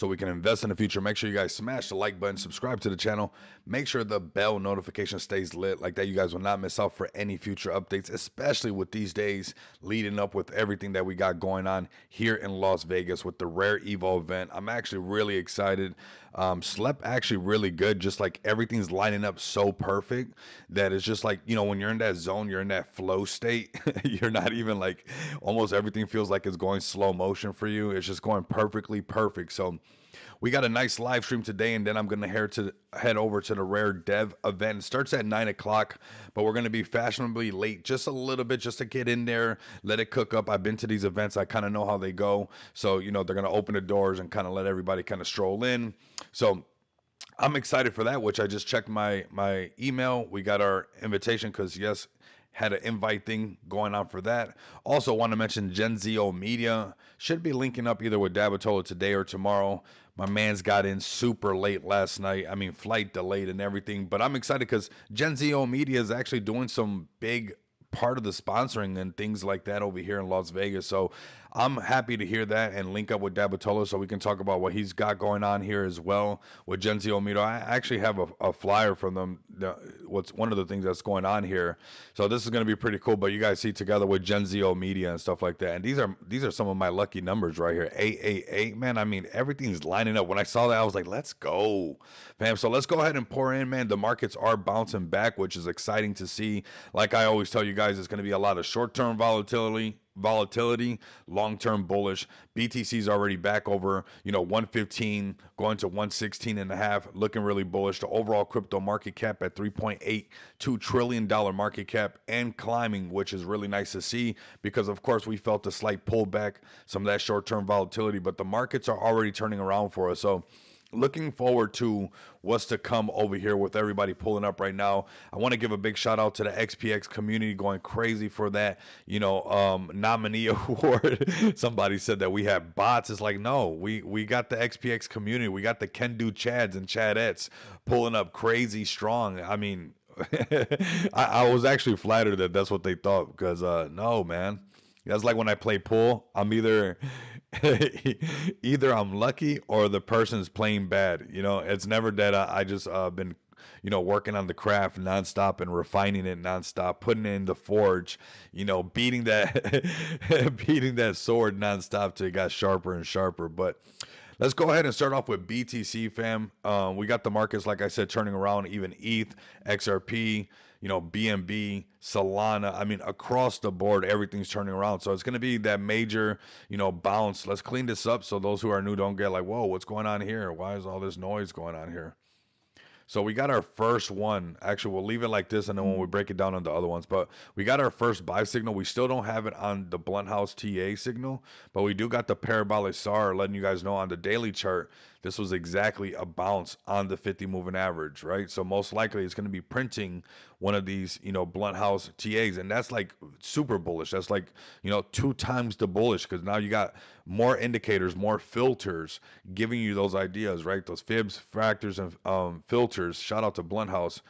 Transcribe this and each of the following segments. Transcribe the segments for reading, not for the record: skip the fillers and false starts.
so we can invest in the future. Make sure you guys smash the like button, subscribe to the channel, make sure the bell notification stays lit. Like that, you guys will not miss out for any future updates, especially with these days leading up with everything that we got going on here in Las Vegas with the Rare Evo event. I'm actually really excited. Slept actually really good, just like everything's lining up so perfect that it's just like, you know, when you're in that zone, you're in that flow state. You're not even like, almost everything feels like it's going slow motion for you. It's just going perfectly perfect. So we got a nice live stream today, and then I'm gonna head over to the Rare Dev event. It starts at 9 o'clock, but we're gonna be fashionably late just a little bit, just to get in there, let it cook up. I've been to these events, I kind of know how they go. So you know they're gonna open the doors and kind of let everybody kind of stroll in. So I'm excited for that, which I just checked my email. We got our invitation because yes, had an invite thing going on for that. Also want to mention Gen ZO Media should be linking up either with Dabatola today or tomorrow. My man's got in super late last night. I mean, flight delayed and everything, but I'm excited because Gen ZO Media is actually doing some big part of the sponsoring and things like that over here in Las Vegas. So I'm happy to hear that and link up with Dabatola so we can talk about what he's got going on here as well with Gen Z Omito. I actually have a flyer from them. What's one of the things that's going on here. So this is going to be pretty cool. But you guys see together with Gen Z Media and stuff like that. And these are some of my lucky numbers right here. 888, man. I mean, everything's lining up. When I saw that, I was like, let's go, fam. So let's go ahead and pour in, man. The markets are bouncing back, which is exciting to see. Like I always tell you guys, it's going to be a lot of short-term volatility, long-term bullish. BTC's already back over, 115, going to 116 and a half, looking really bullish. The overall crypto market cap at $3.82 trillion market cap and climbing, which is really nice to see because of course we felt a slight pullback, some of that short-term volatility, but the markets are already turning around for us. So looking forward to what's to come over here with everybody pulling up right now. I want to give a big shout out to the XPX community going crazy for that, nominee award. Somebody said that we have bots. It's like, no, we got the XPX community. We got the Can Do Chads and Chadettes pulling up crazy strong. I mean, I was actually flattered that that's what they thought because, no, man. That's like when I play pool. I'm either either I'm lucky or the person's playing bad. It's never that I just been working on the craft nonstop and refining it nonstop, putting it in the forge, beating that beating that sword nonstop till it got sharper and sharper. But let's go ahead and start off with BTC, fam. We got the markets, like I said, turning around, even ETH, XRP, BNB, Solana. I mean, across the board, everything's turning around. So it's going to be that major, bounce. Let's clean this up so those who are new don't get like, whoa, what's going on here? Why is all this noise going on here? So we got our first one. Actually, we'll leave it like this, and then when we break it down on the other ones. But we got our first buy signal. We still don't have it on the Blunt House TA signal, but we do got the parabolic SAR letting you guys know on the daily chart. This was exactly a bounce on the 50 moving average, right? So most likely it's going to be printing one of these, Blunt House TAs, and that's like super bullish. That's like, 2 times the bullish because now you got more indicators, more filters giving you those ideas, right? Those fibs, factors, and filters. Shout out to Blunt House.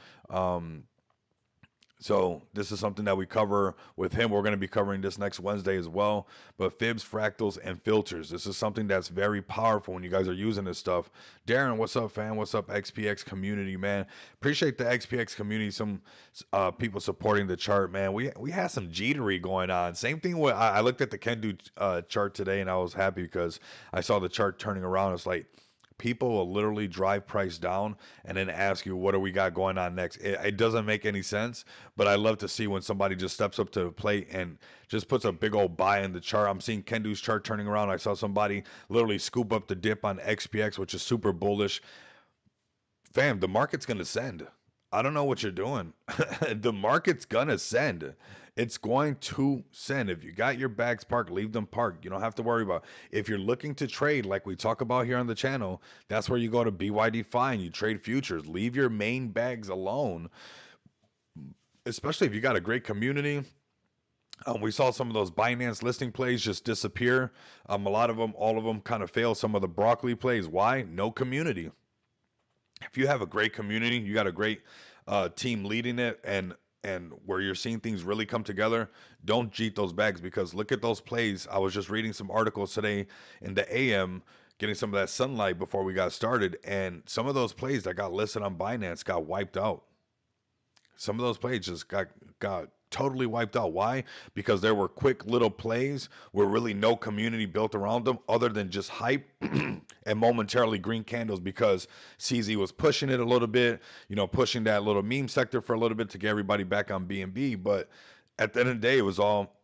So this is something that we cover with him. We're going to be covering this next Wednesday as well. But fibs, fractals, and filters. This is something that's very powerful when you guys are using this stuff. Darren, what's up, fam? What's up, XPX community, man? Appreciate the XPX community. Some people supporting the chart, man. We had some jittery going on. Same thing with I looked at the Kendu chart today, and I was happy because I saw the chart turning around. It's like, people will literally drive price down and then ask you, what do we got going on next? It doesn't make any sense, but I love to see when somebody just steps up to the plate and just puts a big old buy in the chart. I'm seeing Kendu's chart turning around. I saw somebody literally scoop up the dip on XPX, which is super bullish. Fam, the market's going to send. I don't know what you're doing. The market's going to send. It's going to send. If you got your bags parked, leave them parked. You don't have to worry about it. If you're looking to trade, like we talk about here on the channel, that's where you go to BYD Fine. You trade futures. Leave your main bags alone, especially if you got a great community. We saw some of those Binance listing plays just disappear. A lot of them, all of them kind of fail. Some of the broccoli plays. Why? No community. If you have a great community, you got a great team leading it, and where you're seeing things really come together, don't cheat those bags because look at those plays. I was just reading some articles today in the AM. getting some of that sunlight before we got started. And some of those plays that got listed on Binance got wiped out. Some of those plays just got totally wiped out. Why? Because there were quick little plays where really no community built around them other than just hype and momentarily green candles because CZ was pushing it a little bit, pushing that little meme sector for a little bit to get everybody back on BNB. But at the end of the day, it was all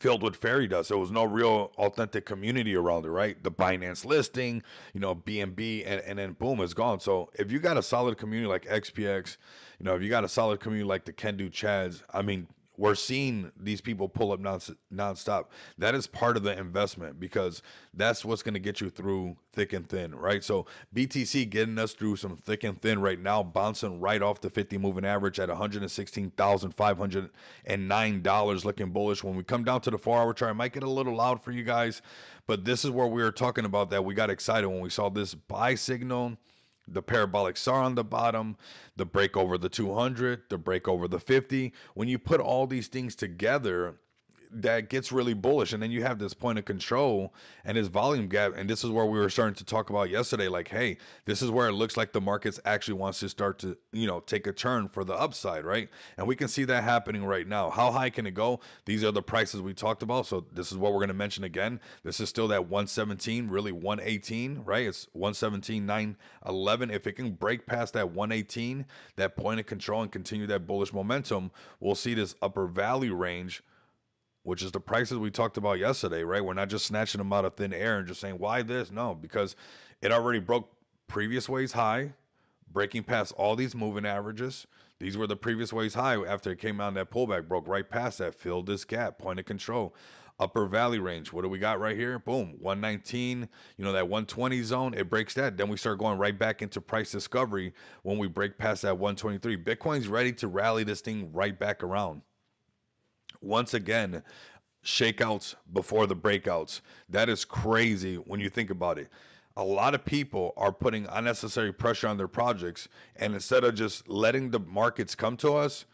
filled with fairy dust. There was no real authentic community around it, right? The Binance listing, BNB, and then boom, it's gone. So if you got a solid community like XPX, if you got a solid community like the Can Do Chads, I mean, we're seeing these people pull up nonstop. That is part of the investment because that's what's going to get you through thick and thin, right? So BTC getting us through some thick and thin right now, bouncing right off the 50 moving average at $116,509, looking bullish. When we come down to the 4-hour chart, it might get a little loud for you guys, but this is where we were talking about that we got excited when we saw this buy signal, the parabolic SAR on the bottom, the break over the 200, the break over the 50. When you put all these things together, that gets really bullish. And then you have this point of control and this volume gap. And this is where we were starting to talk about yesterday, like, hey, this is where it looks like the markets actually wants to start to, take a turn for the upside, right? And we can see that happening right now. How high can it go? These are the prices we talked about. So this is what we're going to mention again. This is still that 117, really 118, right? It's 117,911. If it can break past that 118, that point of control and continue that bullish momentum, we'll see this upper value range, which is the prices we talked about yesterday, right? We're not just snatching them out of thin air and just saying, why this? No, because it already broke previous ways high, breaking past all these moving averages. These were the previous ways high after it came out in that pullback, broke right past that, filled this gap, point of control. Upper valley range, what do we got right here? Boom, 119, that 120 zone, it breaks that. Then we start going right back into price discovery when we break past that 123. Bitcoin's ready to rally this thing right back around. Once again, shakeouts before the breakouts. That is crazy when you think about it. A lot of people are putting unnecessary pressure on their projects, and instead of just letting the markets come to us,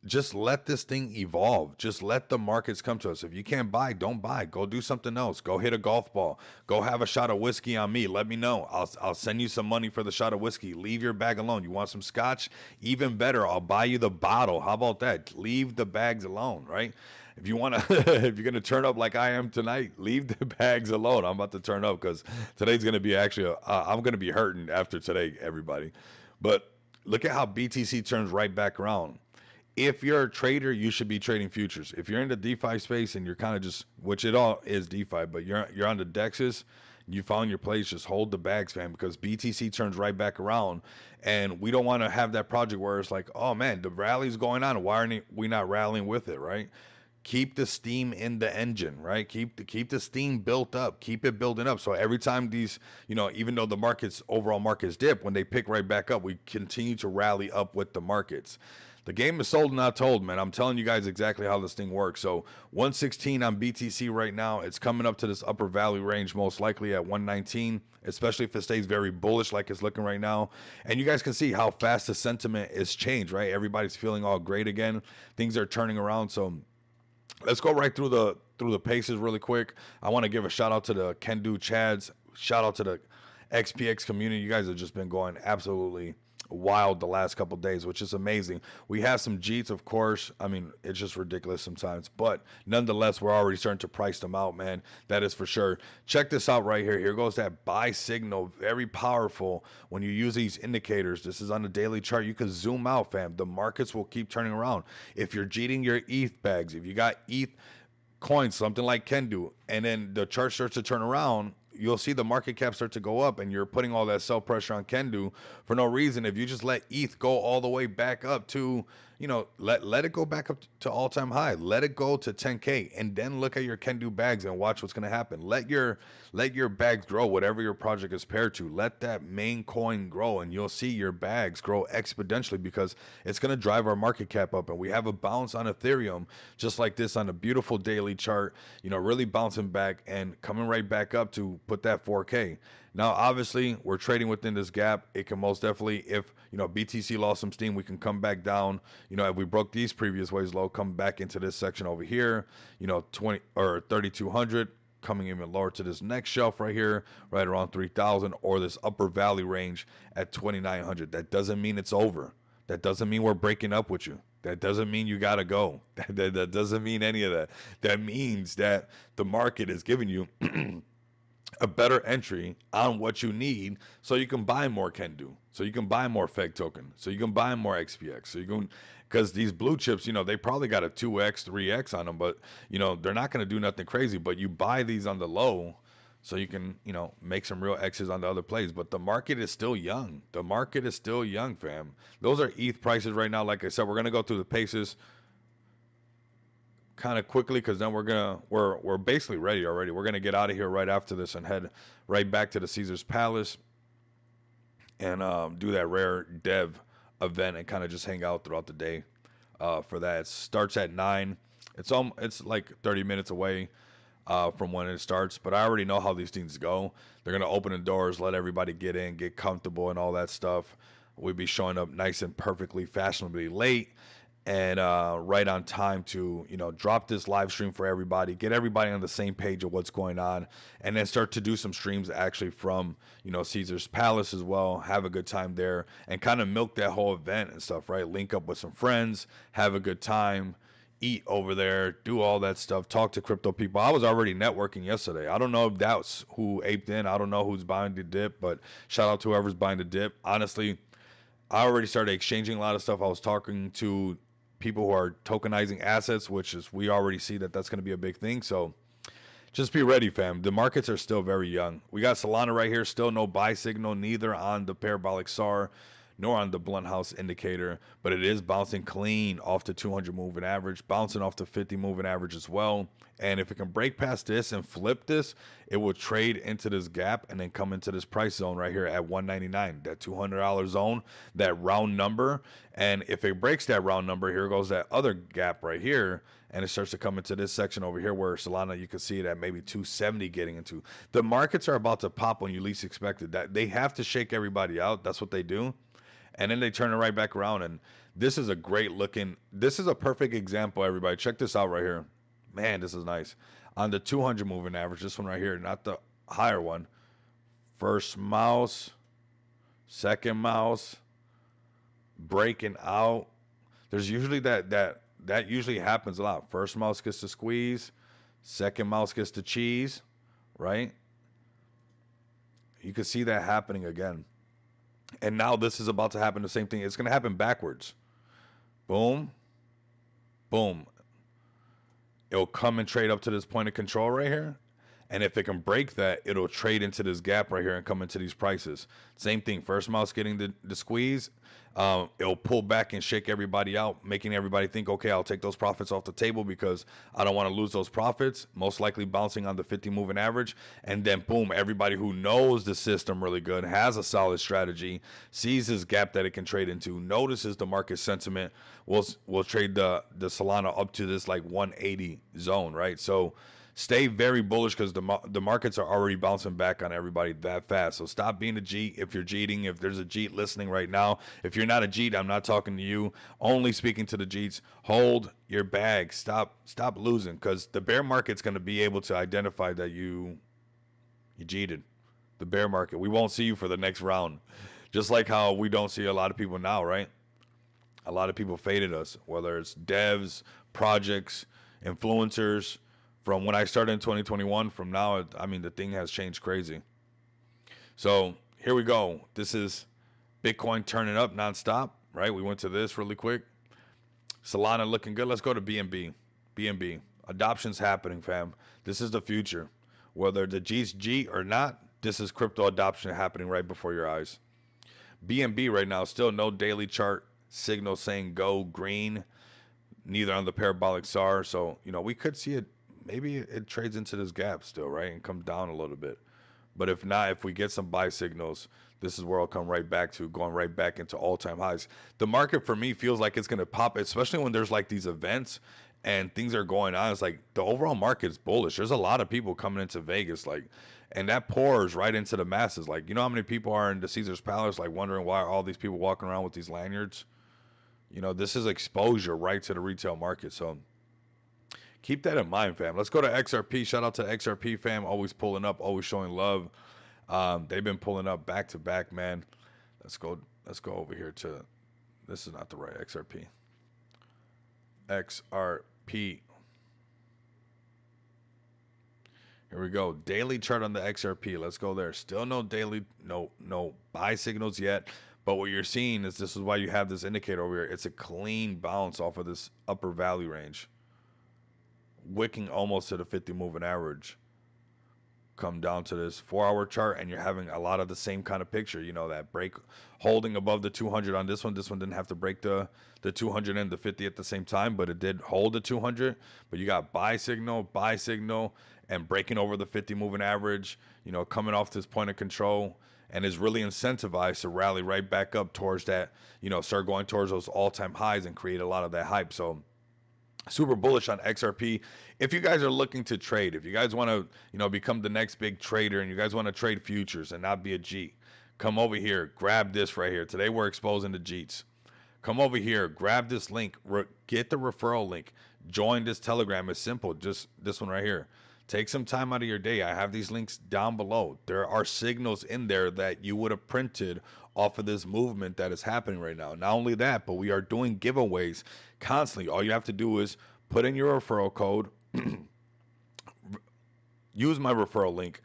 just let this thing evolve. Just let the markets come to us. If you can't buy, don't buy. Go do something else. Go hit a golf ball. Go have a shot of whiskey on me. Let me know. I'll send you some money for the shot of whiskey. Leave your bag alone. You want some scotch? Even better, I'll buy you the bottle. How about that? Leave the bags alone, right? If you want to, if you're going to turn up like I am tonight, leave the bags alone. I'm about to turn up because today's going to be actually, I'm going to be hurting after today, everybody. But look at how BTC turns right back around. If you're a trader, you should be trading futures. If you're in the DeFi space and you're kind of just, which it all is DeFi, but you're on the DEXs, you found your place, just hold the bags, fam, because BTC turns right back around. And we don't want to have that project where it's like, oh man, the rally's going on. Why aren't we not rallying with it, right? Keep the steam in the engine, right? Keep the steam built up. Keep it building up. So every time these, even though the overall markets dip, when they pick right back up, we continue to rally up with the markets. The game is sold and not told, man. I'm telling you guys exactly how this thing works. So 116 on BTC right now. It's coming up to this upper value range, most likely at 119, especially if it stays very bullish like it's looking right now. And you guys can see how fast the sentiment is changed, right? Everybody's feeling all great again. Things are turning around. So let's go right through the paces really quick. I want to give a shout out to the Can Do Chads. Shout out to the XPX community. You guys have just been going absolutely wild the last couple days, which is amazing. We have some Jeets, of course. I mean, it's just ridiculous sometimes, but nonetheless, we're already starting to price them out, man. That is for sure. Check this out right here. Here goes that buy signal. Very powerful when you use these indicators. This is on the daily chart. You can zoom out, fam. The markets will keep turning around. If you're Jeeting your ETH bags, if you got ETH coins, something like Can Do, and then the chart starts to turn around, you'll see the market cap start to go up, and you're putting all that sell pressure on Can Do for no reason. If you just let ETH go all the way back up to, let it go back up to all-time high. Let it go to 10K, and then look at your Can Do bags and watch what's going to happen. Let your bags grow, whatever your project is paired to. Let that main coin grow, and you'll see your bags grow exponentially because it's going to drive our market cap up. And we have a bounce on Ethereum just like this on a beautiful daily chart, really bouncing back and coming right back up to put that 4K. Now, obviously, we're trading within this gap. It can most definitely, if, BTC lost some steam, we can come back down. If we broke these previous ways low, come back into this section over here, 20 or 3,200. coming even lower to this next shelf right here, right around 3,000, or this upper valley range at 2,900. That doesn't mean it's over. That doesn't mean we're breaking up with you. That doesn't mean you got to go. That doesn't mean any of that. That means that the market is giving you a better entry on what you need so you can buy more Kendu, so you can buy more Feg token, so you can buy more XPX, so you can, because these blue chips, they probably got a 2x, 3x on them, but, they're not going to do nothing crazy, but you buy these on the low so you can, make some real X's on the other plays. But the market is still young. The market is still young, fam. Those are ETH prices right now. Like I said, we're going to go through the paces kind of quickly, because then we're basically ready already. We're gonna get out of here right after this and head right back to the Caesar's Palace and do that rare dev event and kind of just hang out throughout the day. For that, it starts at 9. It's like 30 minutes away from when it starts, but I already know how these things go. They're gonna open the doors, let everybody get in, get comfortable, and all that stuff. We'll be showing up nice and perfectly fashionably late, and right on time to drop this live stream for everybody, get everybody on the same page of what's going on, and then start to do some streams actually from Caesar's Palace as well. Have a good time there and kind of milk that whole event and stuff, right? Link up with some friends, have a good time, eat over there, do all that stuff, talk to crypto people. I was already networking yesterday. I don't know if that's who aped in. I don't know who's buying the dip, but shout out to whoever's buying the dip. Honestly, I already started exchanging a lot of stuff. I was talking to people who are tokenizing assets, which is, we already see that that's going to be a big thing. So just be ready, fam. The markets are still very young. We got Solana right here, still no buy signal, neither on the parabolic SAR nor on the blunt house indicator, but it is bouncing clean off the 200 moving average, bouncing off the 50 moving average as well. And if it can break past this and flip this, it will trade into this gap and then come into this price zone right here at 199, that $200 zone, that round number. And if it breaks that round number, here goes that other gap right here, and it starts to come into this section over here where Solana, you can see it at maybe 270 getting into. The markets are about to pop when you least expect it. That they have to shake everybody out. That's what they do. And then they turn it right back around. And this is a great looking, this is a perfect example, everybody. Check this out right here. Man, this is nice. On the 200 moving average, this one right here, not the higher one. First mouse, second mouse, breaking out. There's usually that usually happens a lot. First mouse gets the squeeze, second mouse gets the cheese, right? You can see that happening again. And now this is about to happen, the same thing. It's going to happen backwards. Boom. Boom. It'll come and trade up to this point of control right here. And if it can break that, it'll trade into this gap right here and come into these prices. Same thing. First mouse getting the squeeze. It'll pull back and shake everybody out, making everybody think, okay, I'll take those profits off the table because I don't want to lose those profits. Most likely bouncing on the 50 moving average. And then boom, everybody who knows the system really good, has a solid strategy, sees this gap that it can trade into, notices the market sentiment, will trade the Solana up to this like 180 zone, right? So stay very bullish because the markets are already bouncing back on everybody that fast. So stop being a Jeet if you're Jeeting. If there's a Jeet listening right now, if you're not a Jeet, I'm not talking to you. Only speaking to the Jeets. Hold your bag. Stop losing, because the bear market's going to be able to identify that you Jeeted. The bear market. We won't see you for the next round. Just like how we don't see a lot of people now, right? A lot of people faded us, whether it's devs, projects, influencers. From when I started in 2021, from now, I mean, the thing has changed crazy. So here we go. This is Bitcoin turning up nonstop, right? We went to this really quick. Solana looking good. Let's go to BNB. BNB. Adoption's happening, fam. This is the future. Whether the G's G or not, this is crypto adoption happening right before your eyes. BNB right now, still no daily chart signal saying go green, neither on the parabolic SAR. So, we could see it. Maybe it trades into this gap still, right? And comes down a little bit. But if not, if we get some buy signals, this is where I'll come right back to, going right back into all-time highs. The market for me feels like it's going to pop, especially when there's like these events and things are going on. It's like the overall market is bullish. There's a lot of people coming into Vegas, like, and that pours right into the masses. Like, you know how many people are in the Caesar's Palace, like wondering why are all these people walking around with these lanyards? This is exposure right to the retail market. So keep that in mind, fam. Let's go to XRP. Shout out to XRP, fam. Always pulling up, always showing love. They've been pulling up back to back, man. Let's go over here to, this is not the right XRP. XRP. Here we go. Daily chart on the XRP. Let's go there. Still no daily, no buy signals yet. But what you're seeing is, this is why you have this indicator over here. It's a clean bounce off of this upper value range, wicking almost to the 50 moving average. Come down to this 4-hour chart, and you're having a lot of the same kind of picture. You know, that break holding above the 200 on this one. This one didn't have to break the 200 and the 50 at the same time, but it did hold the 200. But you got buy signal, and breaking over the 50 moving average, you know, coming off this point of control, and is really incentivized to rally right back up towards that, you know, start going towards those all-time highs and create a lot of that hype. So super bullish on XRP. If you guys are looking to trade, if you guys want to, you know, become the next big trader, and you guys want to trade futures and not be a G, come over here, grab this right here. Today we're exposing the Jeets. Come over here, grab this link, get the referral link, join this Telegram. It's simple, just this one right here. Take some time out of your day. I have these links down below. There are signals in there that you would have printed off of this movement that is happening right now. Not only that, but we are doing giveaways constantly. All you have to do is put in your referral code, use my referral link,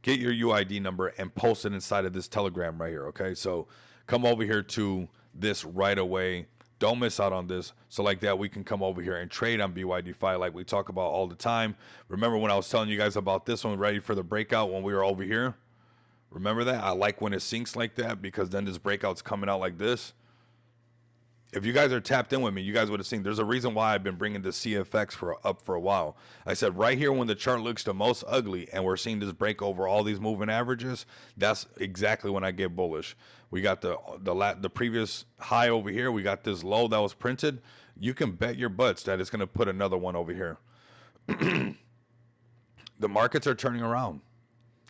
get your UID number, and post it inside of this Telegram right here, okay? So come over here to this right away. Don't miss out on this. So like that, we can come over here and trade on BYD-Fi like we talk about all the time. Remember when I was telling you guys about this one, ready for the breakout when we were over here? Remember that? I like when it sinks like that, because then this breakout's coming out like this. If you guys are tapped in with me, you guys would have seen there's a reason why I've been bringing the CFX up for a while. I said right here when the chart looks the most ugly and we're seeing this break over all these moving averages, that's exactly when I get bullish. We got the previous high over here. We got this low that was printed. You can bet your butts that it's going to put another one over here. The markets are turning around.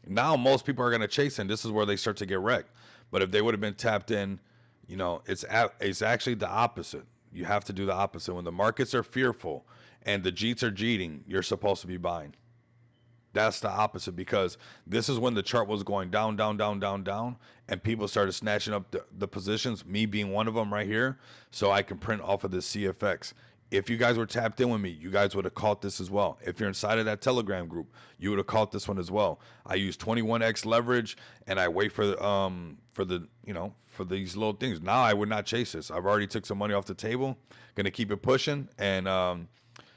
Now most people are going to chase in. This is where they start to get wrecked. But if they would have been tapped in, you know, it's actually the opposite. You have to do the opposite. When the markets are fearful and the Jeets are jeeting, you're supposed to be buying. That's the opposite, because this is when the chart was going down, down, down, down, down, and people started snatching up the positions, me being one of them right here, so I can print off of this CFX. If you guys were tapped in with me, you guys would have caught this as well. If you're inside of that Telegram group, you would have caught this one as well. I use 21x leverage, and I wait for these little things. Now I would not chase this. I've already took some money off the table, gonna keep it pushing, and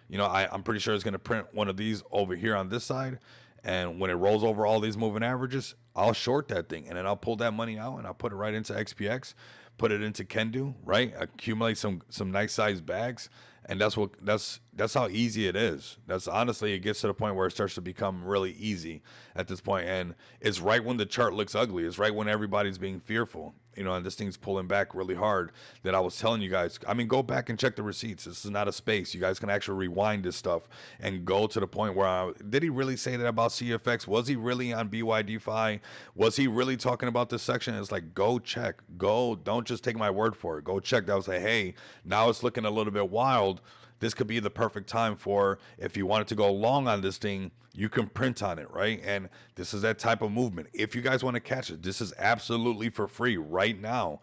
you know, I'm pretty sure it's gonna print one of these over here on this side, and when it rolls over all these moving averages, I'll short that thing, and then I'll pull that money out and I'll put it right into XPX, put it into Kendu, right? Accumulate some nice sized bags. And that's how easy it is. That's honestly, it gets to the point where it starts to become really easy at this point. And it's right when the chart looks ugly. It's right when everybody's being fearful, you know, and this thing's pulling back really hard, that I was telling you guys. I mean, go back and check the receipts. This is not a space. You guys can actually rewind this stuff and go to the point where did he really say that about CFX? Was he really on BYD-Fi? Was he really talking about this section? It's like, go check. Go. Don't just take my word for it. Go check. That was like, hey, now it's looking a little bit wild. This could be the perfect time for, if you wanted to go long on this thing, you can print on it, right? And this is that type of movement. If you guys want to catch it, this is absolutely for free right now.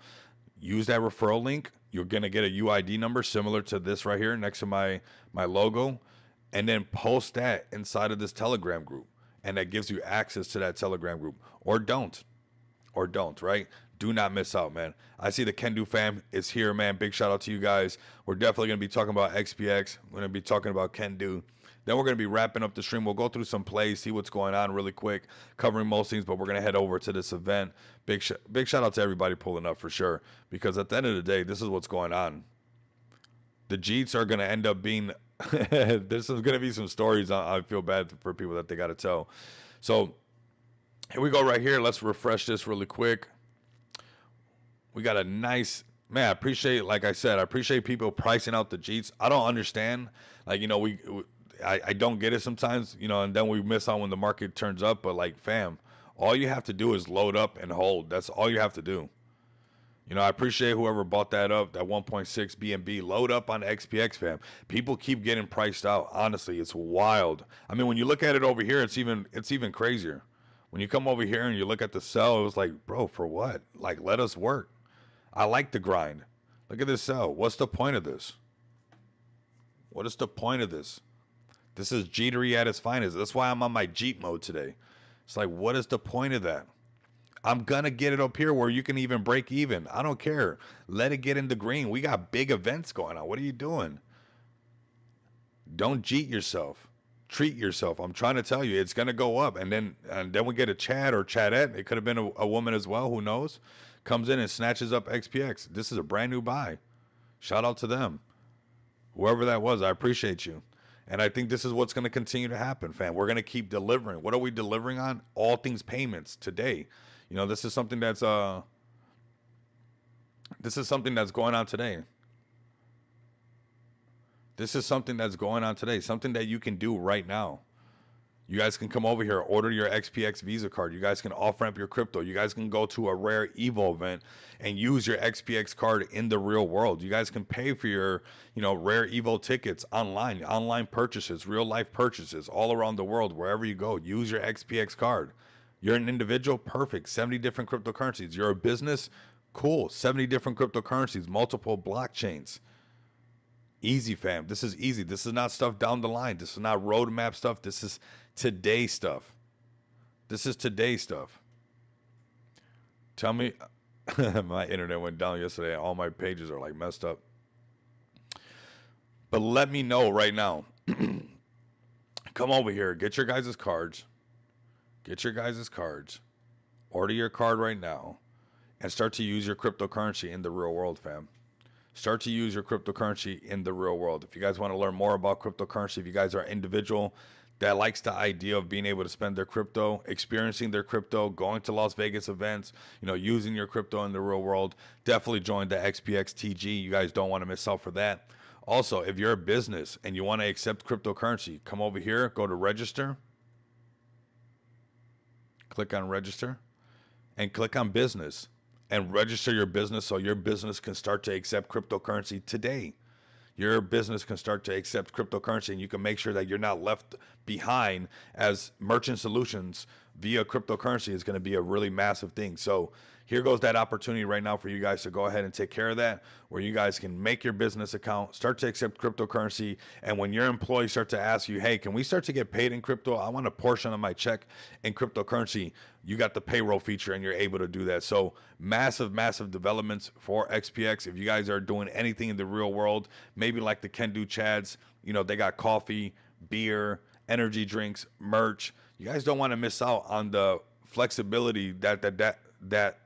Use that referral link. You're going to get a UID number similar to this right here next to my logo, and then post that inside of this Telegram group. And that gives you access to that Telegram group. Or don't, right? Do not miss out, man. I see the Kendu fam is here, man. Big shout out to you guys. We're definitely going to be talking about XPX. We're going to be talking about Kendu. Then we're going to be wrapping up the stream. We'll go through some plays, see what's going on really quick, covering most things, but we're going to head over to this event. Big shout out to everybody pulling up for sure, because at the end of the day, this is what's going on. The Jeets are going to end up being, there's going to be some stories I feel bad for people that they got to tell. So here we go right here. Let's refresh this really quick. We got a nice, man, I appreciate, like I said, I appreciate people pricing out the Jeets. I don't understand. Like, you know, I don't get it sometimes, you know, and then we miss out when the market turns up. But like, fam, all you have to do is load up and hold. That's all you have to do. You know, I appreciate whoever bought that up, that 1.6 BNB. Load up on XPX, fam. People keep getting priced out. Honestly, it's wild. I mean, when you look at it over here, it's even crazier. When you come over here and you look at the sell, it was like, bro, for what? Like, let us work. I like the grind. Look at this sell. What's the point of this? What is the point of this? This is jeetery at its finest. That's why I'm on my Jeep mode today. It's like, what is the point of that? I'm going to get it up here where you can even break even. I don't care. Let it get in the green. We got big events going on. What are you doing? Don't cheat yourself. Treat yourself. I'm trying to tell you, it's going to go up. And then we get a Chad or Chadette. It could have been a woman as well. Who knows? Comes in and snatches up XPX. This is a brand new buy. Shout out to them. Whoever that was, I appreciate you. And I think this is what's going to continue to happen, fam. We're going to keep delivering. What are we delivering on? All things payments today. You know, this is something that's going on today. This is something that's going on today. Something that you can do right now. You guys can come over here, order your XPX Visa card. You guys can off-ramp your crypto. You guys can go to a rare Evo event and use your XPX card in the real world. You guys can pay for your, rare Evo tickets online purchases, real life purchases all around the world, wherever you go. Use your XPX card. You're an individual, perfect. 70 different cryptocurrencies. You're a business, cool. 70 different cryptocurrencies, multiple blockchains. Easy, fam. This is easy. This is not stuff down the line. This is not roadmap stuff. This is today stuff. This is today stuff. Tell me, my internet went down yesterday and all my pages are like messed up. But let me know right now. Come over here. Get your guys' cards. Get your guys' cards. Order your card right now and start to use your cryptocurrency in the real world, fam. Start to use your cryptocurrency in the real world. If you guys want to learn more about cryptocurrency, if you guys are an individual that likes the idea of being able to spend their crypto, experiencing their crypto, going to Las Vegas events, using your crypto in the real world, definitely join the XPX TG. You guys don't want to miss out for that. Also, if you're a business and you want to accept cryptocurrency, come over here, go to register, click on register, and click on business. And register your business so your business can start to accept cryptocurrency today. Your business can start to accept cryptocurrency, and you can make sure that you're not left behind, as merchant solutions via cryptocurrency is going to be a really massive thing. So here goes that opportunity right now for you guys to go ahead and take care of that, where you guys can make your business account, start to accept cryptocurrency. And when your employees start to ask you, hey, can we start to get paid in crypto? I want a portion of my check in cryptocurrency. You got the payroll feature and you're able to do that. So massive, massive developments for XPX. If you guys are doing anything in the real world, maybe like the Can Do Chads, they got coffee, beer, energy drinks, merch. You guys don't want to miss out on the flexibility that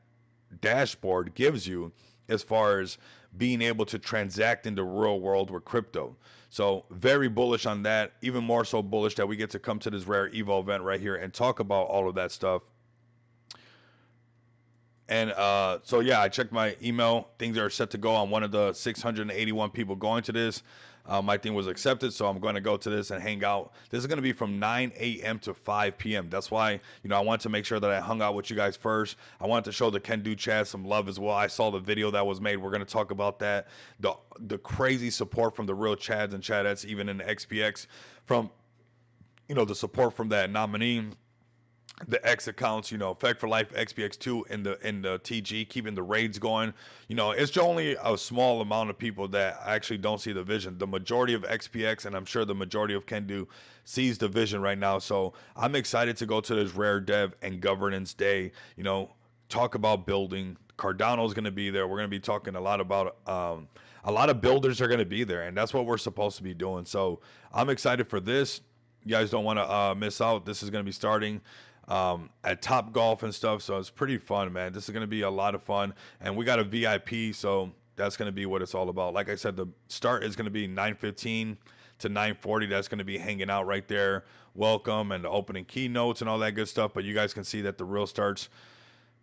dashboard gives you as far as being able to transact in the real world with crypto. So very bullish on that. Even more so bullish that we get to come to this rare Evo event right here and talk about all of that stuff. And so yeah, I checked my email. Things are set to go on one of the 681 people going to this. My thing was accepted, so I'm going to go to this and hang out. This is going to be from 9 a.m. to 5 p.m. That's why, I wanted to make sure that I hung out with you guys first. I wanted to show the Can Do Chat some love as well. I saw the video that was made. We're going to talk about that. The crazy support from the real Chads and Chadettes, even in the XPX, from, the support from that nominee. The X accounts, Effect for Life, XPX2 in the TG, keeping the raids going. It's only a small amount of people that actually don't see the vision. The majority of XPX, and I'm sure the majority of Can Do, sees the vision right now. So I'm excited to go to this Rare Dev and Governance Day. Talk about building. Cardano's going to be there. We're going to be talking a lot about a lot of builders are going to be there, and that's what we're supposed to be doing. So I'm excited for this. You guys don't want to miss out. This is going to be starting at Top Golf and stuff, so it's pretty fun, man. This is going to be a lot of fun, and we got a VIP, so that's going to be what it's all about. Like I said, the start is going to be 9:15 to 9:40. That's going to be hanging out right there, welcome, and the opening keynotes and all that good stuff. But you guys can see that the real starts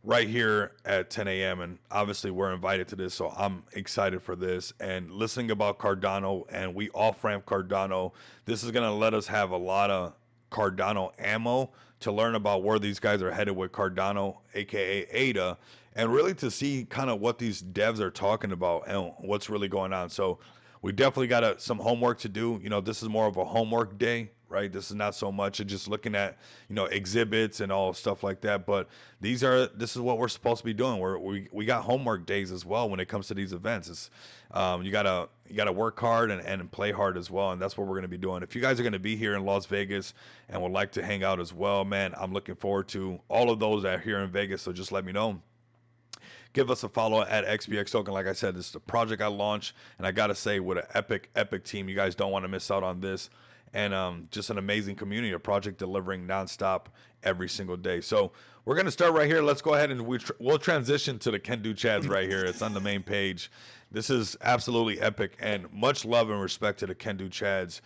right here at 10 a.m. and obviously we're invited to this, so I'm excited for this. And listening about Cardano, and we off-ramp Cardano, this is going to let us have a lot of Cardano ammo to learn about where these guys are headed with Cardano, aka ADA, and really to see kind of what these devs are talking about and what's really going on. So we definitely got some homework to do. You know, this is more of a homework day, right? This is not so much of just looking at, you know, exhibits and all stuff like that. But this is what we're supposed to be doing. We got homework days as well when it comes to these events. It's you gotta work hard and play hard as well, and that's what we're gonna be doing. If you guys are gonna be here in Las Vegas and would like to hang out as well, man, I'm looking forward to all of those that are here in Vegas. So just let me know. Give us a follow at XPX Token. Like I said, this is the project I launched, and I gotta say, with an epic team, you guys don't want to miss out on this. And just an amazing community, a project delivering nonstop every single day. So we're gonna start right here. Let's go ahead and we'll transition to the Can Do Chads right here. It's on the main page. This is absolutely epic, and much love and respect to the Can Do Chads.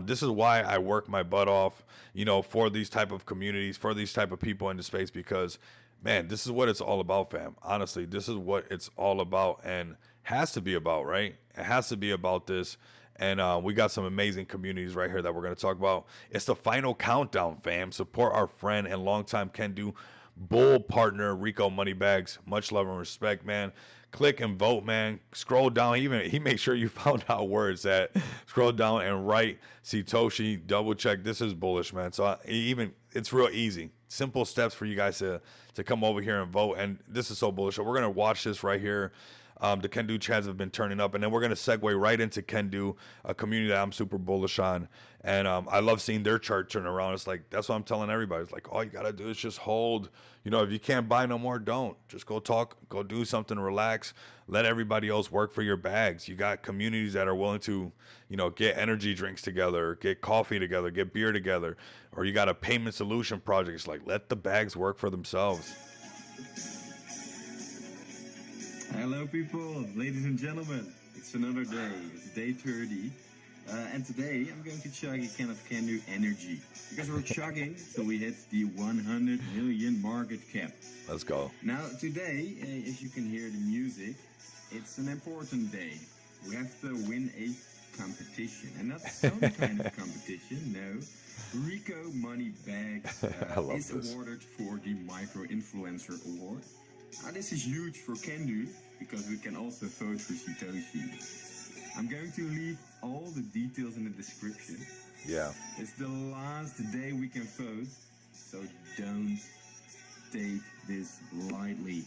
This is why I work my butt off, you know, for these type of communities, for these type of people in the space, because man, this is what it's all about, fam. Honestly, this is what it's all about and has to be about, right? It has to be about this. And we got some amazing communities right here that we're going to talk about. It's the final countdown, fam. Support our friend and longtime Can Do Bull partner, Rico Moneybags. Much love and respect, man. Click and vote, man. Scroll down. He made sure you found out where it's at. Scroll down and write Satoshi. Double check. This is bullish, man. So it's real easy. Simple steps for you guys to come over here and vote. And this is so bullish. So we're gonna watch this right here. The Can Do Chads have been turning up, and then we're gonna segue right into Can Do, a community that I'm super bullish on. And I love seeing their chart turn around. It's like, that's what I'm telling everybody. It's like, all you gotta do is just hold. You know, if you can't buy no more, don't. Just go talk, go do something, relax. Let everybody else work for your bags. You got communities that are willing to, you know, get energy drinks together, get coffee together, get beer together, or you got a payment solution project. It's like, let the bags work for themselves. Hello people, ladies and gentlemen, it's another day, it's day 30, and today I'm going to chug a can of Can Do Energy, because we're chugging till we hit the 100 million market cap. Let's go. Now today, as you can hear the music, it's an important day. We have to win a competition, and not some kind of competition, no. Rico Moneybags is awarded for the Micro Influencer Award. Now this is huge for Can Do, because we can also vote for Satoshi. I'm going to leave all the details in the description. Yeah. It's the last day we can vote, so don't take this lightly.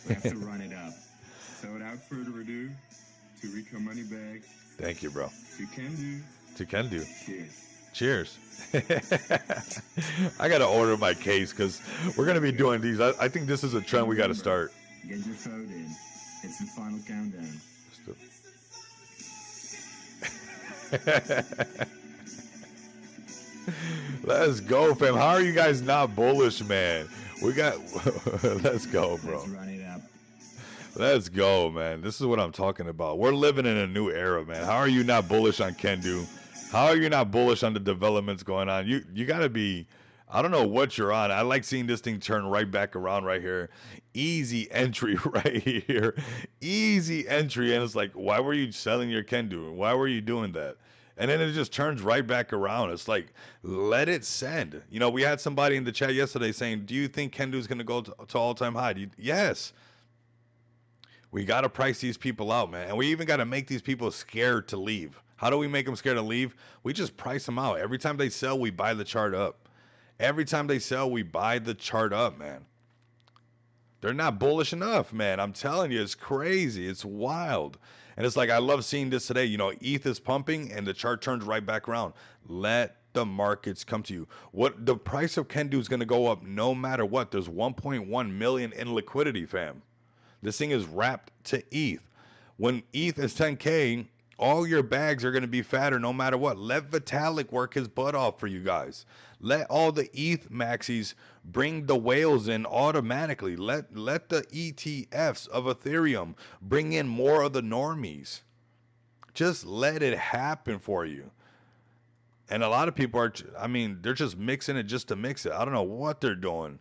We have to run it up. So without further ado, to Rico Moneybags. Thank you, bro. To Can Do. To Can Do. Cheers. Cheers. I got to order my case because we're going to be doing these. I think this is a trend we got to start. Get your vote in. It's the final countdown. Let's go, fam. How are you guys not bullish, man? We got... Let's go, bro. Let's run it up. Let's go, man. This is what I'm talking about. We're living in a new era, man. How are you not bullish on Can Do? How are you not bullish on the developments going on? You got to be, I don't know what you're on. I like seeing this thing turn right back around right here. Easy entry right here. Easy entry. And it's like, why were you selling your Can Do? Why were you doing that? And then it just turns right back around. It's like, let it send. You know, we had somebody in the chat yesterday saying, do you think Can Do is going to go to all-time high? Yes. We got to price these people out, man. And we even got to make these people scared to leave. How do we make them scared to leave? We just price them out. Every time they sell, we buy the chart up. Every time they sell, we buy the chart up, man. They're not bullish enough, man. I'm telling you, it's crazy. It's wild. And it's like, I love seeing this today. You know, ETH is pumping and the chart turns right back around. Let the markets come to you. What the price of Can Do is going to go up no matter what. There's 1.1 million in liquidity, fam. This thing is wrapped to ETH. When ETH is 10K, all your bags are going to be fatter no matter what. Let Vitalik work his butt off for you guys. Let all the ETH maxis bring the whales in automatically. Let the ETFs of Ethereum bring in more of the normies. Just let it happen for you. And a lot of people are, I mean, they're just mixing it just to mix it. I don't know what they're doing.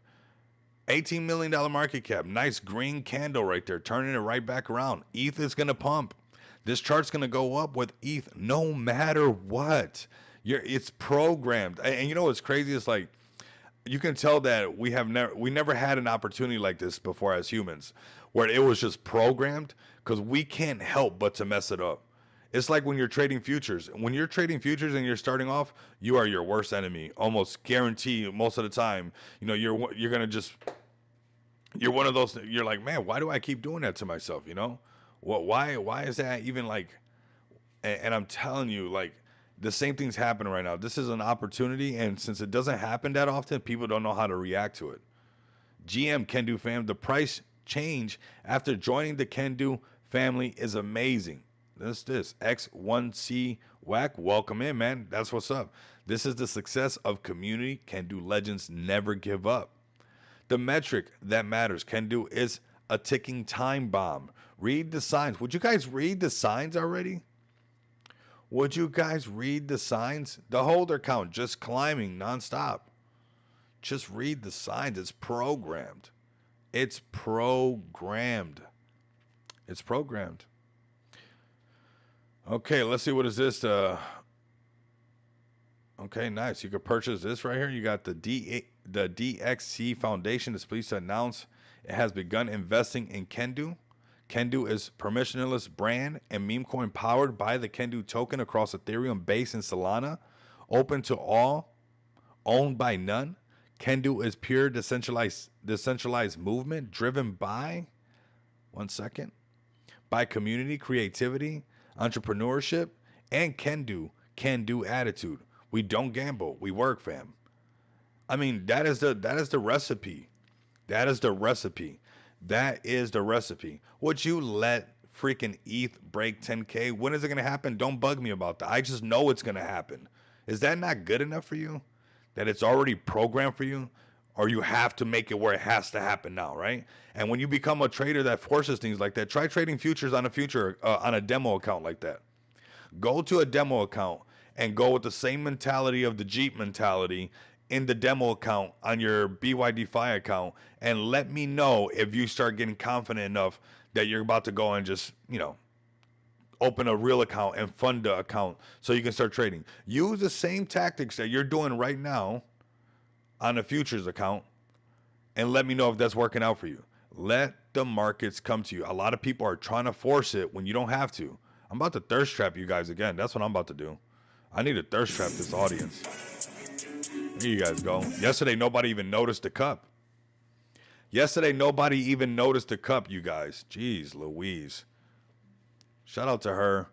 $18 million market cap. Nice green candle right there. Turning it right back around. ETH is going to pump. This chart's going to go up with ETH no matter what. It's programmed. And you know what's crazy? It's like, you can tell that we never had an opportunity like this before as humans, where it was just programmed, because we can't help but to mess it up. It's like when you're trading futures. When you're trading futures and you're starting off, you are your worst enemy. Almost guarantee most of the time. You know, you're gonna just you're one of those. You're like, man, why do I keep doing that to myself? You know, why is that even like? And I'm telling you, like, the same thing's happening right now. This is an opportunity, and since it doesn't happen that often, people don't know how to react to it. GM Can Do fam, the price change after joining the Can Do family is amazing. This X1C Whack, welcome in, man. That's what's up. This is the success of community. Can Do legends never give up. The metric that matters, Can Do, is a ticking time bomb. Read the signs. Would you guys read the signs already? Would you guys read the signs? The holder count just climbing nonstop. Just read the signs. It's programmed. It's programmed. It's programmed. Okay, let's see, what is this. Okay, nice. You could purchase this right here. You got the DXC Foundation is pleased to announce it has begun investing in Kendu. Kendu is permissionless brand and meme coin powered by the Kendu token across Ethereum, Base, and Solana. Open to all, owned by none. Kendu is pure decentralized movement driven by, one second, by community, creativity, entrepreneurship, and can-do attitude. We don't gamble. We work, fam. I mean, that is the recipe. That is the recipe. That is the recipe. Would you let freaking ETH break 10K? When is it going to happen? Don't bug me about that. I just know it's going to happen. Is that not good enough for you? That it's already programmed for you? Or you have to make it where it has to happen now, right? And when you become a trader that forces things like that, try trading futures on a demo account like that. Go to a demo account and go with the same mentality of the Jeep mentality in the demo account on your BYDFi account, and let me know if you start getting confident enough that you're about to go and just, open a real account and fund the account so you can start trading. Use the same tactics that you're doing right now on a futures account and let me know if that's working out for you. Let the markets come to you. A lot of people are trying to force it when you don't have to. I'm about to thirst trap you guys again. That's what I'm about to do. I need to thirst trap this audience. Here you guys go. Yesterday, nobody even noticed the cup. Yesterday, nobody even noticed the cup, you guys. Jeez Louise. Shout out to her.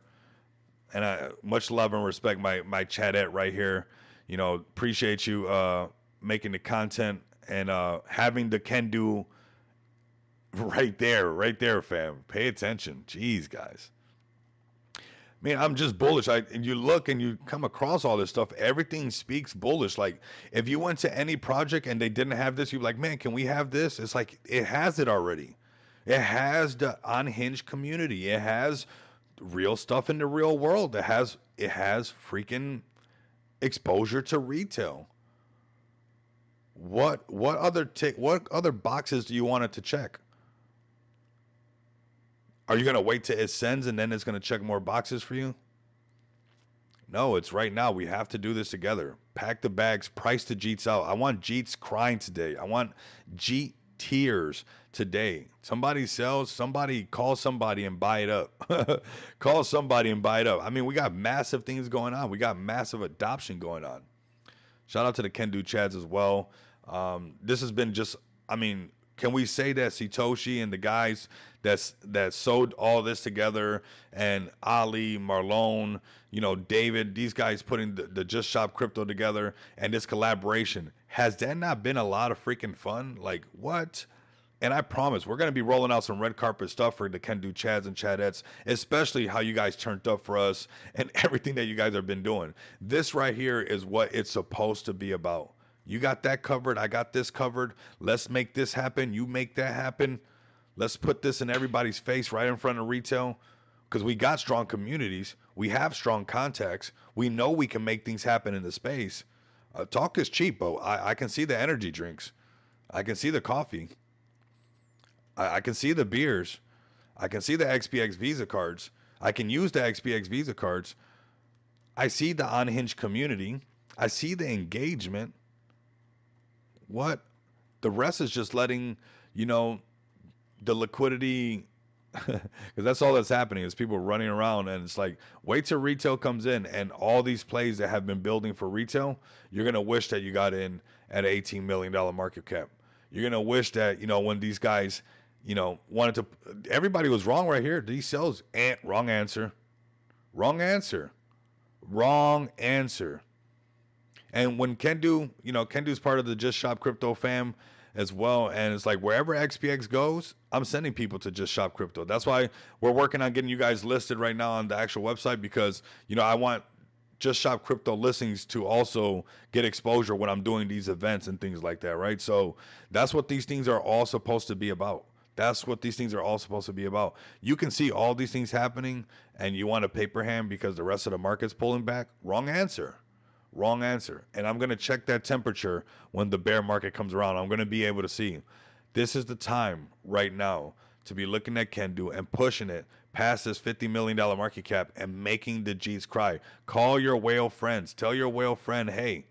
And much love and respect my chatette right here. Appreciate you making the content and having the can do right there, fam. Pay attention. Jeez, guys. Man, I'm just bullish. And you look and you come across all this stuff. Everything speaks bullish. Like, if you went to any project and they didn't have this, you'd be like, man, can we have this? It's like, it has it already. It has the unhinged community. It has real stuff in the real world. It has freaking exposure to retail. What other boxes do you want it to check? Are you going to wait till it sends and then it's going to check more boxes for you? No, it's right now. We have to do this together. Pack the bags, price the Jeets out. I want Jeets crying today. I want Jeet tears today. Somebody sells, somebody call somebody and buy it up. Call somebody and buy it up. I mean, we got massive things going on. We got massive adoption going on. Shout out to the Can Do Chads as well. This has been just, can we say that Satoshi and the guys that sewed all this together, and Ali, Marlon, David, these guys putting the Just Shop Crypto together, and this collaboration, has that not been a lot of freaking fun? Like, what? And I promise we're going to be rolling out some red carpet stuff for the Can Do Chads and Chadettes, especially how you guys turned up for us and everything that you guys have been doing. This right here is what it's supposed to be about. You got that covered. I got this covered. Let's make this happen. You make that happen. Let's put this in everybody's face right in front of retail, because we got strong communities. We have strong contacts. We know we can make things happen in the space. Talk is cheap, but I can see the energy drinks. I can see the coffee. I can see the beers. I can see the XPX Visa cards. I can use the XPX Visa cards. I see the unhinged community. I see the engagement. What? The rest is just letting, you know, the liquidity, because that's all that's happening is people running around, and it's like, wait till retail comes in, and all these plays that have been building for retail, you're gonna wish that you got in at $18 million market cap. You're gonna wish that, you know, when these guys, you know, wanted to, everybody was wrong right here. These sells, wrong answer, wrong answer, wrong answer. And when Kendu, you know, Kendu's part of the Just Shop Crypto fam as well. And it's like wherever XPX goes, I'm sending people to Just Shop Crypto. That's why we're working on getting you guys listed right now on the actual website, because, you know, I want Just Shop Crypto listings to also get exposure when I'm doing these events and things like that, right? So that's what these things are all supposed to be about. That's what these things are all supposed to be about. You can see all these things happening and you want a paper hand because the rest of the market's pulling back. Wrong answer. Wrong answer. And I'm going to check that temperature when the bear market comes around. I'm going to be able to see this is the time right now to be looking at Kendu and pushing it past this $50 million market cap and making the G's cry. Call your whale friends. Tell your whale friend, hey,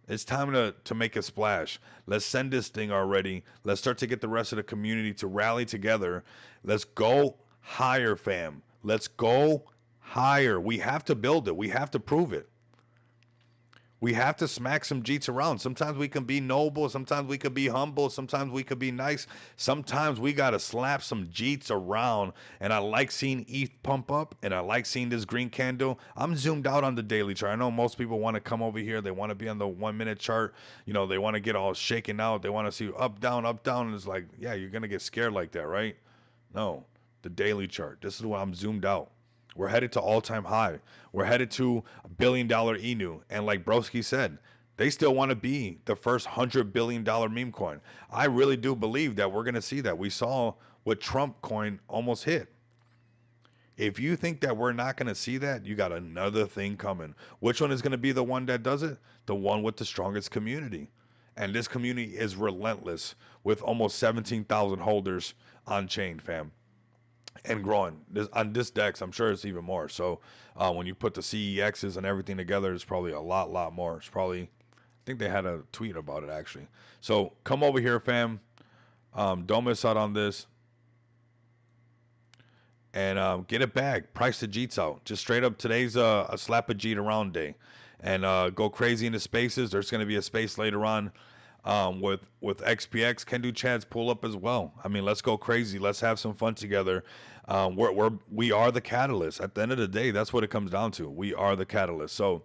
it's time to make a splash. Let's send this thing already. Let's start to get the rest of the community to rally together. Let's go higher, fam. Let's go higher. We have to build it. We have to prove it. We have to smack some Jeets around. Sometimes we can be noble. Sometimes we could be humble. Sometimes we could be nice. Sometimes we got to slap some Jeets around. And I like seeing ETH pump up. And I like seeing this green candle. I'm zoomed out on the daily chart. I know most people want to come over here. They want to be on the 1 minute chart. You know, they want to get all shaken out. They want to see up, down, up, down. And it's like, yeah, you're going to get scared like that, right? No, the daily chart. This is why I'm zoomed out. We're headed to all-time high. We're headed to $1 billion ENU. And like Broski said, they still want to be the first $100 billion meme coin. I really do believe that we're going to see that. We saw what Trump coin almost hit. If you think that we're not going to see that, you got another thing coming. Which one is going to be the one that does it? The one with the strongest community. And this community is relentless with almost 17,000 holders on chain, fam. And growing on this DEX, I'm sure it's even more. So when you put the CEXs and everything together, it's probably a lot more. It's probably, I think they had a tweet about it actually. So come over here, fam. Don't miss out on this. And get it back. Price the Jeets out. Just straight up, today's a slap a Jeet around day. And go crazy into spaces. There's going to be a space later on with XPX. Can do Chads pull up as well. I mean, let's go crazy. Let's have some fun together. We are the catalyst. At the end of the day, that's what it comes down to. We are the catalyst. So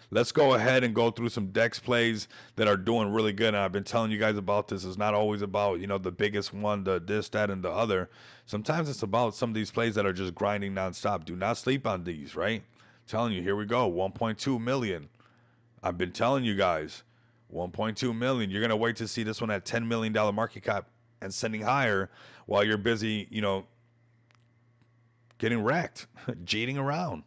let's go ahead and go through some DEX plays that are doing really good. And I've been telling you guys about this. It's not always about, you know, the biggest one, the this, that, and the other. Sometimes it's about some of these plays that are just grinding nonstop. Do not sleep on these, right? I'm telling you, here we go. 1.2 million. I've been telling you guys. 1.2 million. You're going to wait to see this one at $10 million market cap and sending higher while you're busy, you know, getting wrecked, jeeting around.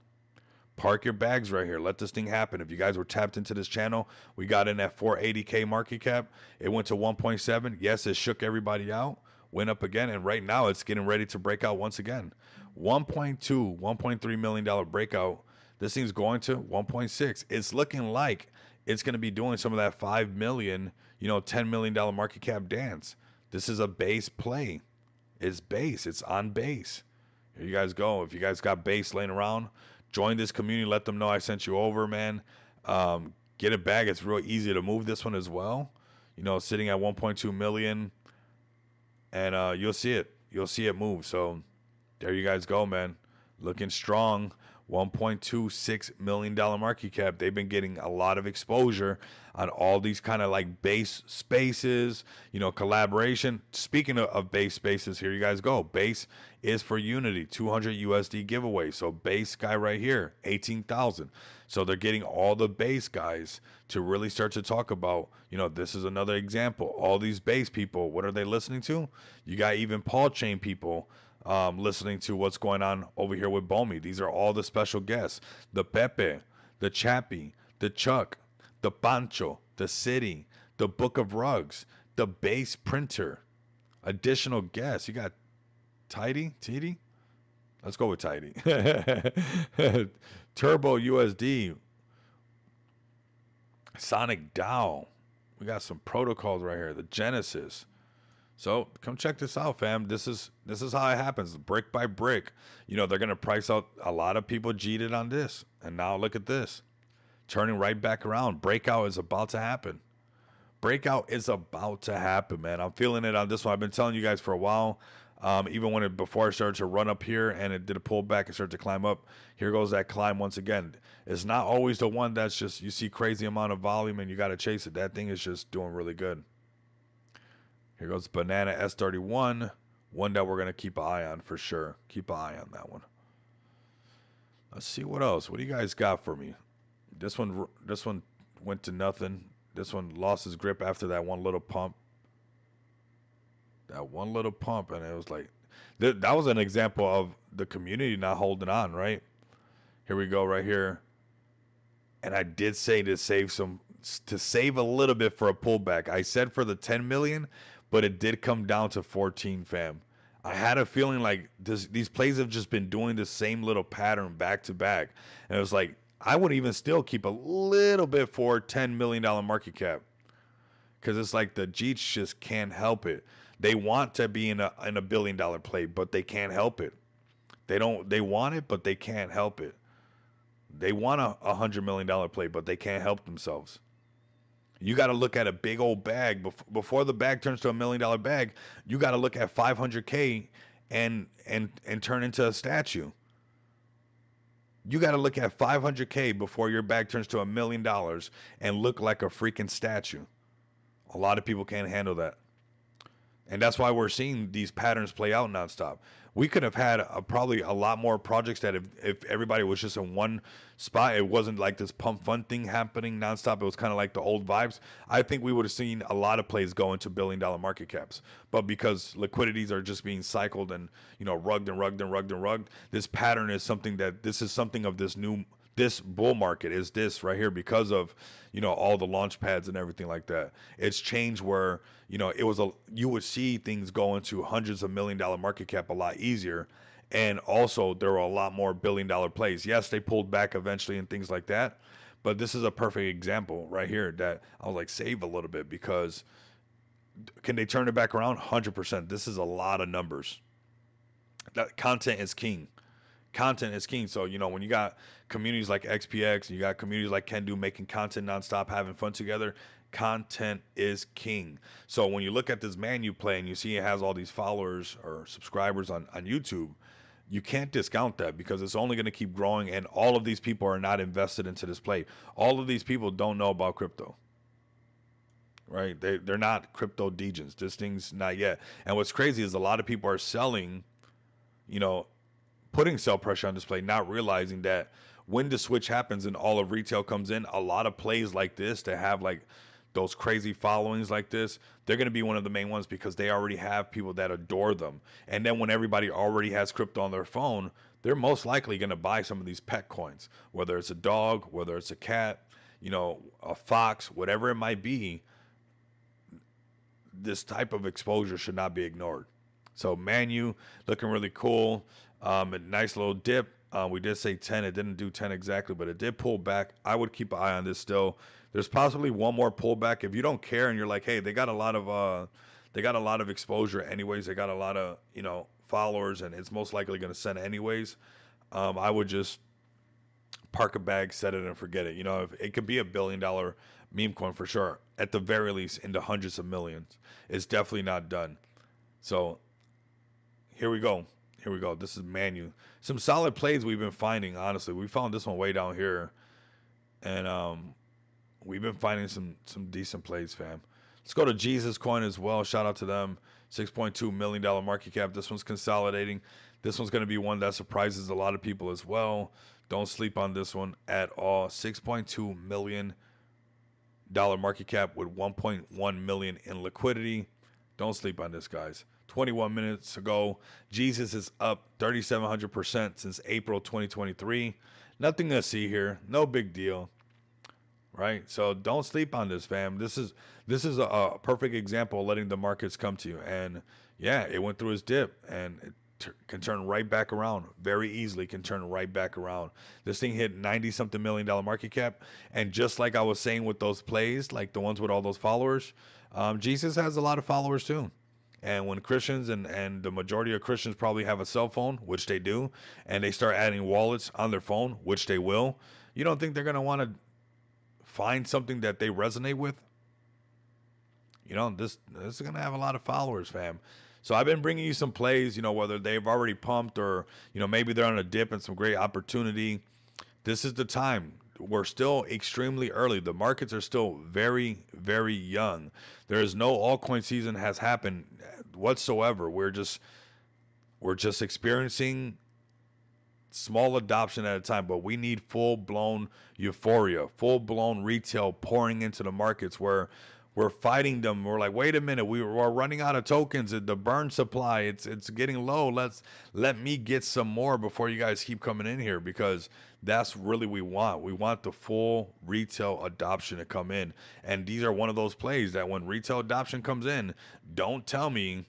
Park your bags right here. Let this thing happen. If you guys were tapped into this channel, we got in at 480K market cap. It went to 1.7. Yes, it shook everybody out. Went up again. And right now it's getting ready to break out once again. 1.2, $1.3 million breakout. This thing's going to 1.6. It's looking like it's going to be doing some of that 5 million, you know, $10 million market cap dance. This is a base play. It's base. It's on base. Here you guys go. If you guys got base laying around, join this community. Let them know I sent you over, man. Get it back. It's real easy to move this one as well. You know, sitting at 1.2 million, and you'll see it. You'll see it move. So there you guys go, man. Looking strong. $1.26 million market cap. They've been getting a lot of exposure on all these kind of like base spaces, you know, collaboration. Speaking of base spaces, here you guys go. Base is for Unity, 200 USD giveaway. So base guy right here, 18,000. So they're getting all the base guys to really start to talk about, you know, this is another example. All these base people, what are they listening to? You got even Paul Chain people listening to what's going on over here with Bomi. These are all the special guests. The Pepe, the Chappie, the Chuck, the Pancho, the City, the Book of Rugs, the Base Printer. Additional guests. You got Tidy? Let's go with Tidy. Turbo USD. Sonic Dow. We got some protocols right here. The Genesis. So come check this out, fam. This is how it happens, brick by brick. You know, they're gonna price out a lot of people cheated on this. And now look at this. Turning right back around. Breakout is about to happen. Breakout is about to happen, man. I'm feeling it on this one. I've been telling you guys for a while. Even when it before it started to run up here and it did a pullback and started to climb up, here goes that climb once again. It's not always the one that's just you see crazy amount of volume and you got to chase it. That thing is just doing really good. Here goes Banana S31, one that we're gonna keep an eye on for sure. Keep an eye on that one. Let's see what else. What do you guys got for me? This one went to nothing. This one lost his grip after that one little pump. That one little pump, and it was like that was an example of the community not holding on, right? Here we go, right here. And I did say to save a little bit for a pullback. I said for the 10 million, but it did come down to 14, fam. I had a feeling like these plays have just been doing the same little pattern back to back. And it was like, I would even still keep a little bit for $10 million market cap. Because it's like the Jeets just can't help it. They want to be in a $1 billion play, but they can't help it. They want it, but they can't help it. They want a $100 million play, but they can't help themselves. You got to look at a big old bag before the bag turns to $1 million bag. You got to look at 500K and turn into a statue. You got to look at 500K before your bag turns to $1 million and look like a freaking statue. A lot of people can't handle that. And that's why we're seeing these patterns play out nonstop. We could have had probably a lot more projects that if everybody was just in one spot, it wasn't like this pump fund thing happening nonstop. It was kind of like the old vibes. I think we would have seen a lot of plays go into $1 billion market caps. But because liquidities are just being cycled and, rugged and rugged and rugged and rugged, this pattern is something of this bull market is this right here because of all the launch pads and everything like that. It's changed where you would see things go into hundreds of $1 million market cap a lot easier, and also there were a lot more $1 billion plays. Yes, they pulled back eventually and things like that, but this is a perfect example right here that I was like, save a little bit, because can they turn it back around? 100%. This is a lot of numbers. That content is king. Content is king. So, when you got communities like XPX, and you got communities like Kendu making content nonstop, having fun together, content is king. So when you look at this Manu play and you see it has all these followers or subscribers on YouTube, you can't discount that, because it's only going to keep growing, and all of these people are not invested into this play. All of these people don't know about crypto. Right? They're not crypto degens. This thing's not yet. And what's crazy is a lot of people are selling, putting sell pressure on display, not realizing that when the switch happens and all of retail comes in, a lot of plays like this that have like those crazy followings like this, they're going to be one of the main ones, because they already have people that adore them. And then when everybody already has crypto on their phone, they're most likely going to buy some of these pet coins, whether it's a dog, whether it's a cat, a fox, whatever it might be. This type of exposure should not be ignored. So Manu looking really cool. A nice little dip. We did say 10. It didn't do 10 exactly, but it did pull back. I would keep an eye on this still. There's possibly one more pullback. If you don't care and you're like, hey, they got a lot of exposure anyways. They got a lot of followers, and it's most likely going to send anyways. I would just park a bag, set it, and forget it. If it could be $1 billion meme coin for sure. At the very least, into hundreds of millions. It's definitely not done. So here we go. Here we go. This is Manu. Some solid plays we've been finding, honestly. We found this one way down here. And we've been finding some decent plays, fam. Let's go to Jesus Coin as well. Shout out to them. $6.2 million market cap. This one's consolidating. This one's going to be one that surprises a lot of people as well. Don't sleep on this one at all. $6.2 million market cap with 1.1 million in liquidity. Don't sleep on this, guys. 21 minutes ago, Jesus is up 3,700% since April 2023. Nothing to see here. No big deal. Right? So don't sleep on this, fam. This is a perfect example of letting the markets come to you. And yeah, it went through its dip, and can turn right back around very easily, can turn right back around. This thing hit 90 something $1 million market cap. And just like I was saying with those plays, like the ones with all those followers, Jesus has a lot of followers too. And when Christians and the majority of Christians probably have a cell phone, which they do, and they start adding wallets on their phone, which they will, you don't think they're going to want to find something that they resonate with? You know, this is going to have a lot of followers, fam. So I've been bringing you some plays, you know, whether they've already pumped or, you know, maybe they're on a dip and some great opportunity. This is the time. We're still extremely early. The markets are still very, very young. There is no altcoin season has happened whatsoever. We're just experiencing small adoption at a time, but we need full-blown euphoria, full-blown retail pouring into the markets where we're fighting them. We're like, wait a minute, we're running out of tokens. The burn supply, it's getting low. Let me get some more before you guys keep coming in here, because that's really we want. We want the full retail adoption to come in. And these are one of those plays that when retail adoption comes in, don't tell me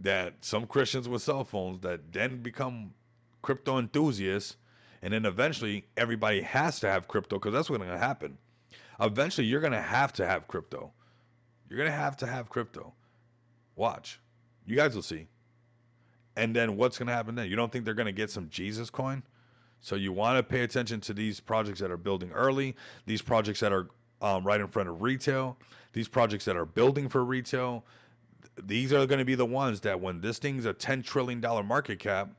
that some Christians with cell phones that then become crypto enthusiasts, and then eventually everybody has to have crypto, because that's what's going to happen. Eventually you're going to have crypto. You're going to have crypto. Watch. You guys will see. And then what's going to happen then? You don't think they're going to get some Jesus coin? So you want to pay attention to these projects that are building early, these projects that are right in front of retail, these projects that are building for retail. These are going to be the ones that when this thing's a $10 trillion market cap,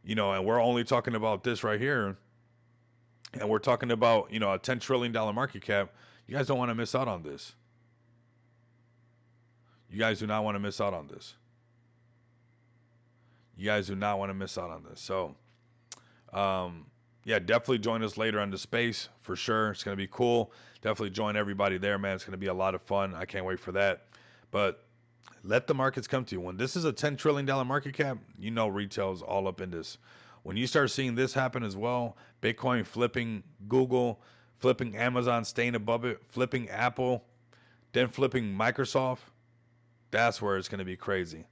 you know, and we're only talking about this right here, and we're talking about, you know, a $10 trillion market cap, you guys don't want to miss out on this. You guys do not want to miss out on this. You guys do not want to miss out on this. So, yeah, definitely join us later on the space for sure. It's going to be cool. Definitely join everybody there, man. It's going to be a lot of fun. I can't wait for that. But let the markets come to you. When this is a $10 trillion market cap, you know retail is all up in this. When you start seeing this happen as well, Bitcoin flipping Google, flipping Amazon, staying above it, flipping Apple, then flipping Microsoft, that's where it's going to be crazy,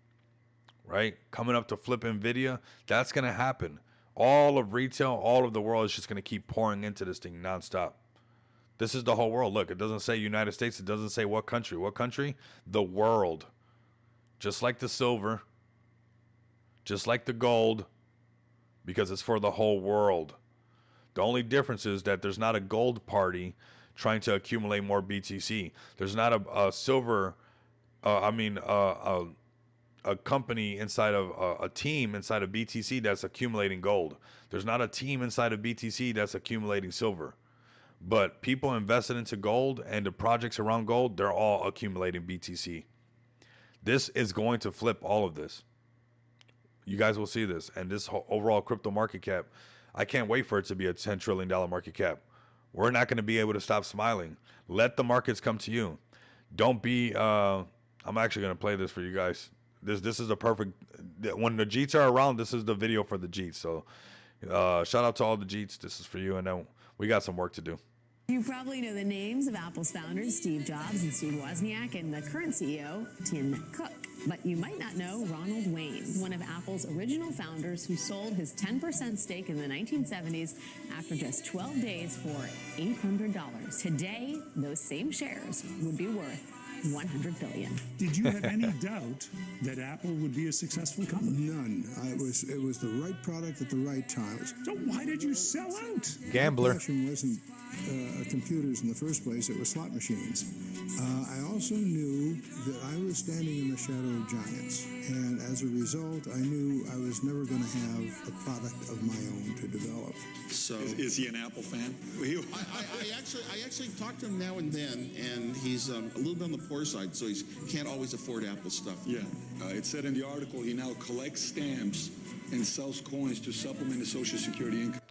right? Coming up to flip Nvidia, that's going to happen. All of retail, all of the world is just going to keep pouring into this thing nonstop. This is the whole world. Look, it doesn't say United States. It doesn't say what country. What country? The world. Just like the silver, just like the gold, because it's for the whole world. The only difference is that there's not a gold party trying to accumulate more BTC. There's not a silver, a company inside of a team inside of BTC that's accumulating gold. There's not a team inside of BTC that's accumulating silver. But people invested into gold and the projects around gold, they're all accumulating BTC. This is going to flip all of this. You guys will see this. And this whole overall crypto market cap, I can't wait for it to be a $10 trillion market cap. We're not going to be able to stop smiling. Let the markets come to you. Don't be, I'm actually going to play this for you guys. This is the perfect, when the Jeets are around, this is the video for the Jeets. So shout out to all the Jeets. This is for you. And then we got some work to do. You probably know the names of Apple's founders, Steve Jobs and Steve Wozniak, and the current CEO, Tim Cook. But you might not know Ronald Wayne, one of Apple's original founders who sold his 10% stake in the 1970s after just 12 days for $800. Today, those same shares would be worth $100 billion. Did you have any doubt that Apple would be a successful company? None. It was the right product at the right time. So why did you sell out? Gambler. My passion wasn't computers in the first place, it was slot machines. I also knew that I was standing in the shadow of giants, and as a result, I knew I was never going to have a product of my own to develop. So Is he an Apple fan? I actually talk to him now and then, and he's a little bit on the poor side, so he can't always afford Apple stuff. Yeah. It said in the article he now collects stamps and sells coins to supplement his Social Security income.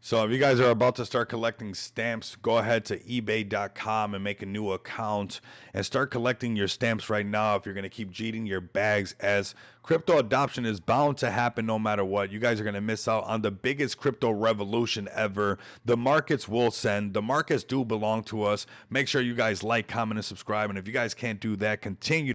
So if you guys are about to start collecting stamps, go ahead to ebay.com and make a new account and start collecting your stamps right now if you're going to keep jeeting your bags, as crypto adoption is bound to happen no matter what. You guys are going to miss out on the biggest crypto revolution ever. The markets will send. The markets do belong to us. Make sure you guys like, comment, and subscribe. And if you guys can't do that, continue